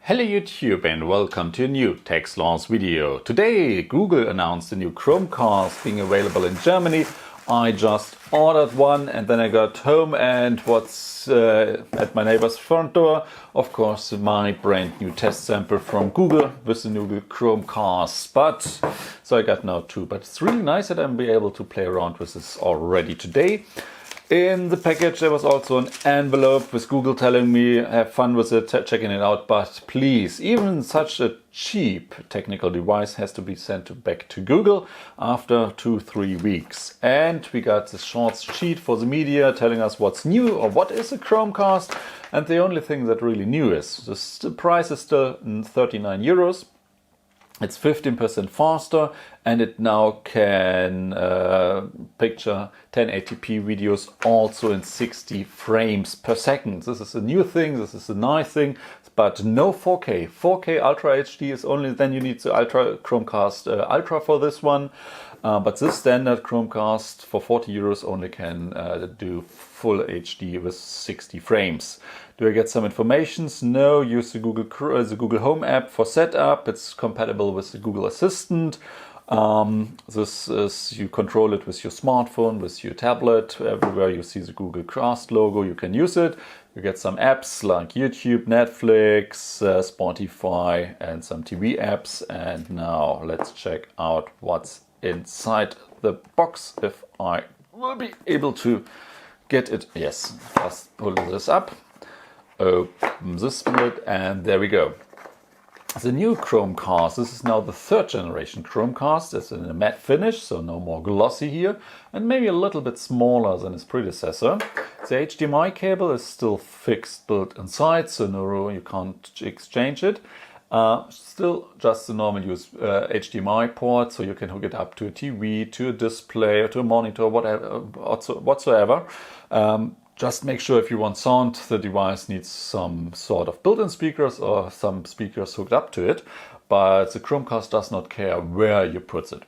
Hello YouTube and welcome to a new Techsloth video. Today Google announced a new Chromecast being available in Germany. I just ordered one and then I got home and what's at my neighbor's front door, of course, my brand new test sample from Google with the new Chromecast. So I got now two, but it's really nice that I'm be able to play around with this already today. In the package there was also an envelope with Google telling me have fun with it, checking it out, but please, even such a cheap technical device has to be sent back to Google after 2-3 weeks. And we got this short sheet for the media telling us what's new or what is a Chromecast. And the only thing that really new is the price is still 39 euros. It's 15% faster and it now can picture 1080p videos also in 60 frames per second. This is a new thing, this is a nice thing, but no 4K. 4K Ultra HD is only then you need the Ultra Chromecast Ultra for this one. But this standard Chromecast for 40 euros only can do full HD with 60 frames. Do I get some information? No. Use the Google Home app for setup. It's compatible with the Google Assistant. This is, you control it with your smartphone, with your tablet. Everywhere you see the Google Chromecast logo, you can use it. You get some apps like YouTube, Netflix, Spotify, and some TV apps. And now let's check out what's inside the box, if I will be able to get it. Yes, just pull this up, open this split, and there we go. The new Chromecast, this is now the 3rd generation Chromecast. It's in a matte finish, so no more glossy here, and maybe a little bit smaller than its predecessor. The HDMI cable is still fixed, built inside, so no, you can't exchange it. Still just the normal HDMI port, so you can hook it up to a TV, to a display, or to a monitor, whatsoever. Just make sure if you want sound, the device needs some sort of built-in speakers or some speakers hooked up to it, but the Chromecast does not care where you put it.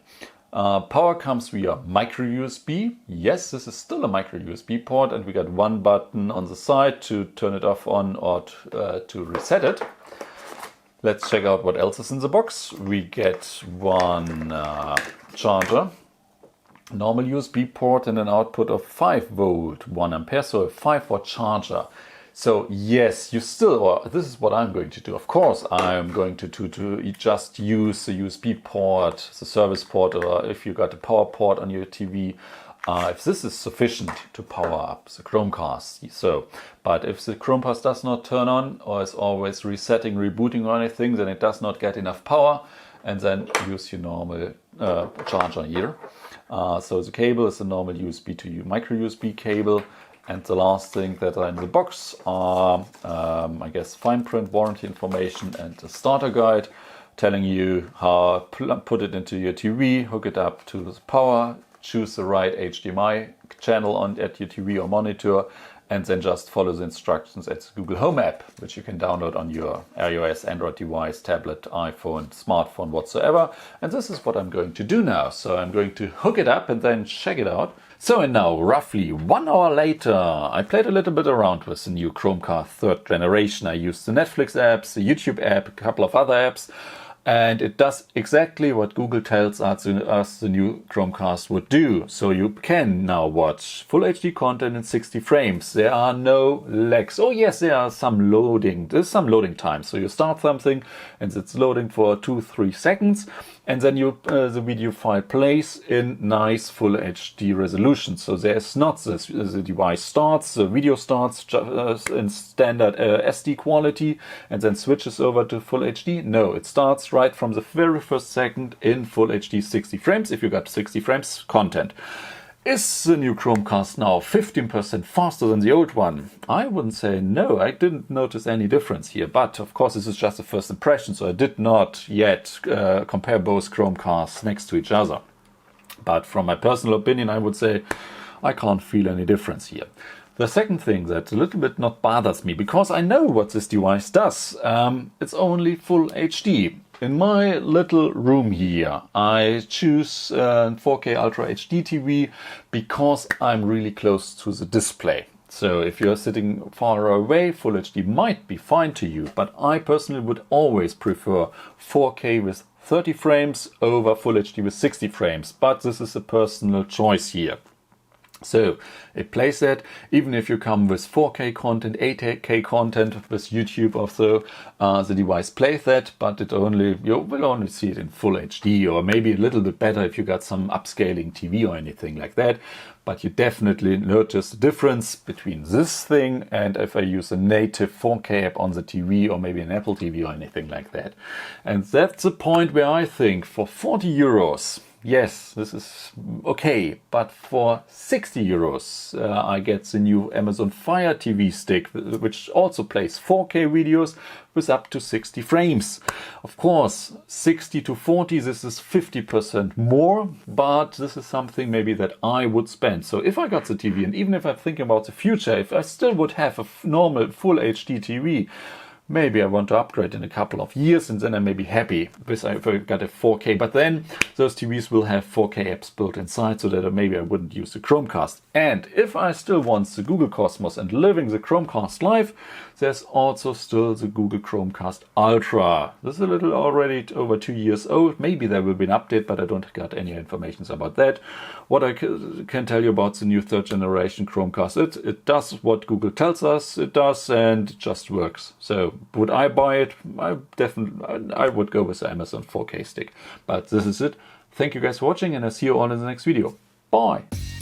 Power comes via micro USB. Yes, this is still a micro USB port, and we got one button on the side to turn it off, on, or to reset it. Let's check out what else is in the box. We get one charger, normal USB port, and an output of 5 volt, 1 ampere, so a 5 watt charger. So yes, you still, or this is what I'm going to do. Of course, I'm going to just use the USB port, the service port, or if you got a power port on your TV, if this is sufficient to power up the Chromecast. So, but if the Chromecast does not turn on or is always resetting, rebooting or anything, then it does not get enough power, and then use your normal charger here. So the cable is a normal USB to micro USB cable. And the last thing that are in the box are, I guess, fine print warranty information and a starter guide telling you how put it into your TV, hook it up to the power, choose the right HDMI channel at your TV or monitor, and then just follow the instructions at the Google Home app, which you can download on your iOS, Android device, tablet, iPhone, smartphone, whatsoever. And this is what I'm going to do now. So I'm going to hook it up and then check it out. So and now, roughly 1 hour later, I played a little bit around with the new Chromecast 3rd generation. I used the Netflix apps, the YouTube app, a couple of other apps. And it does exactly what Google tells us the new Chromecast would do. So you can now watch full HD content in 60 frames. There are no lags. Oh yes, there are some loading. There's some loading time. So you start something and it's loading for 2-3 seconds. And then the video file plays in nice full HD resolution. So there's not this, the device starts, the video starts in standard SD quality and then switches over to full HD. No, it starts right from the very first second in full HD 60 frames if you got 60 frames content. Is the new Chromecast now 15% faster than the old one? I wouldn't say no, I didn't notice any difference here, but of course this is just a first impression, so I did not yet compare both Chromecasts next to each other. But from my personal opinion, I would say I can't feel any difference here. The second thing that a little bit not bothers me, because I know what this device does, it's only full HD. In my little room here, I choose 4K Ultra HD TV because I'm really close to the display. So if you're sitting far away, Full HD might be fine to you, but I personally would always prefer 4K with 30 frames over Full HD with 60 frames, but this is a personal choice here. So it plays that even if you come with 4K content, 8K content with YouTube or so, the device plays that, but you will only see it in Full HD, or maybe a little bit better if you got some upscaling TV or anything like that. But you definitely notice the difference between this thing and if I use a native 4K app on the TV or maybe an Apple TV or anything like that. And that's the point where I think for 40 euros, yes, this is okay, but for 60 euros I get the new Amazon Fire TV stick, which also plays 4K videos with up to 60 frames. Of course, 60 to 40, this is 50% more, but this is something maybe that I would spend. So if I got the TV, and even if I'm thinking about the future, if I still would have a normal Full HD TV, maybe I want to upgrade in a couple of years, and then I may be happy if I got a 4K. But then those TVs will have 4K apps built inside, so that maybe I wouldn't use the Chromecast. And if I still want the Google Cosmos and living the Chromecast live, there's also still the Google Chromecast Ultra. This is a little already over 2 years old. Maybe there will be an update, but I don't got any information about that. What I can tell you about the new 3rd generation Chromecast, it does what Google tells us it does, and it just works. So would I buy it? I would go with the Amazon 4K stick. But this is it. Thank you guys for watching, and I'll see you all in the next video. Bye!